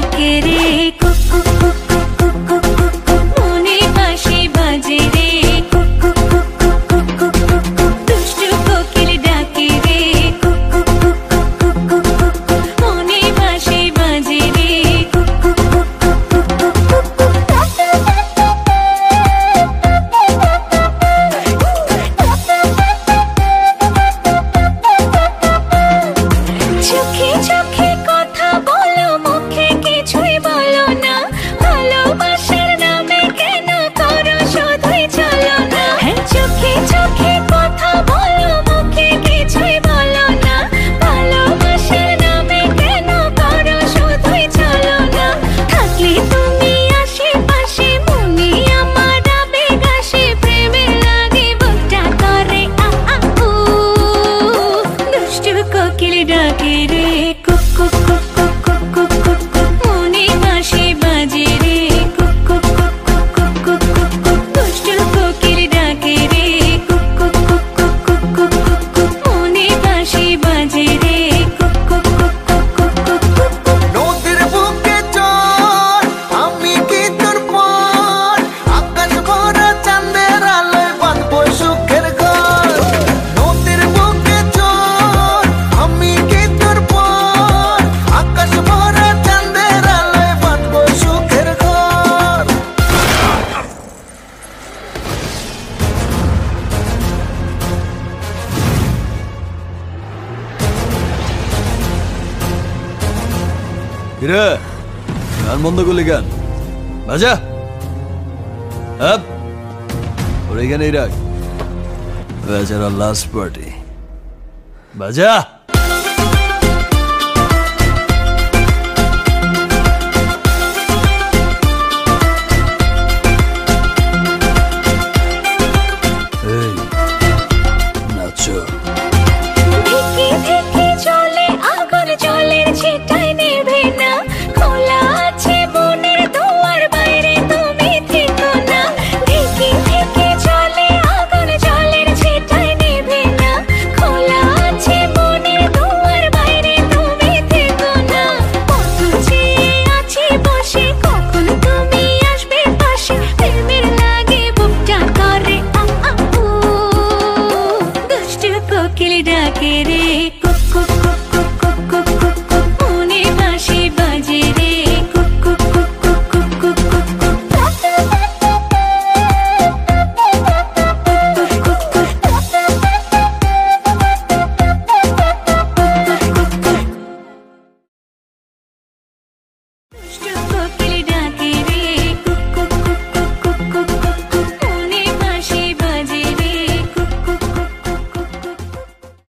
ডাকে রে cook cook cook cook cook cook cook cook মনে বাঁশি বাজে রে cook cook cook cook cook cook cook cook দুষ্টু কোকিল ডাকে রে cook cook cook cook cook cook cook cook মনে বাঁশি বাজে রে cook cook cook cook cook cook cook cook চোখে চোখে কথা বলো মুখে কিছুই বলো না ভালোবাসার নামে কেন করো শুধুই চলো না চোখে চোখে কথা বলো মুখে কিছুই বলো না ভালোবাসার নামে কেন করো শুধুই চলো না থাকলে তুমি আশেপাশে মনে আমার আবেগ আসে প্রেমে লাগে বুকটা করে আ আ উ দুষ্টু কোকিল ডাকে রে cook cook cook cook cook cook cook cook মনে বাঁশি বাজে রে cook cook cook cook cook cook cook cook দুষ্টু কোকিল ডাকে রে cook cook cook cook cook cook cook cook মনে বাঁশি বাজে রে cook cook cook cook cook cook cook cook নদীর বুকে চল আমি কি তোর পর আকাশ ভরা চাঁদের আলোয় বাঁধবো সুখের ঘর নদীর বুকে চল আমি কি তোর পর আকাশ ভরা চাঁদের আলোয় বাঁধবো সুখের ঘর কিরে গান বন্ধ করলি গান বাজা আপ ওর এখানেই রাখ বেচারা লাস্ট পার্টি বাজা এই নাচো ধিকি ধিকি চলে আগুন জলের ছিটায় নেভে না খোলা আছে মনের দুয়ার বাইরে তুমি থেকো না ধিকি ধিকি চলে আগুন জলের ছিটায় নেভে না খোলা আছে মনের দুয়ার বাইরে তুমি থেকো না কত চেয়ে আছি বসে কখন তুমি আসবে পাশে প্রেমের লাগে বুকটা করে আ আ উ দুষ্টু কোকিল ডাকে রে কুক কুক কুক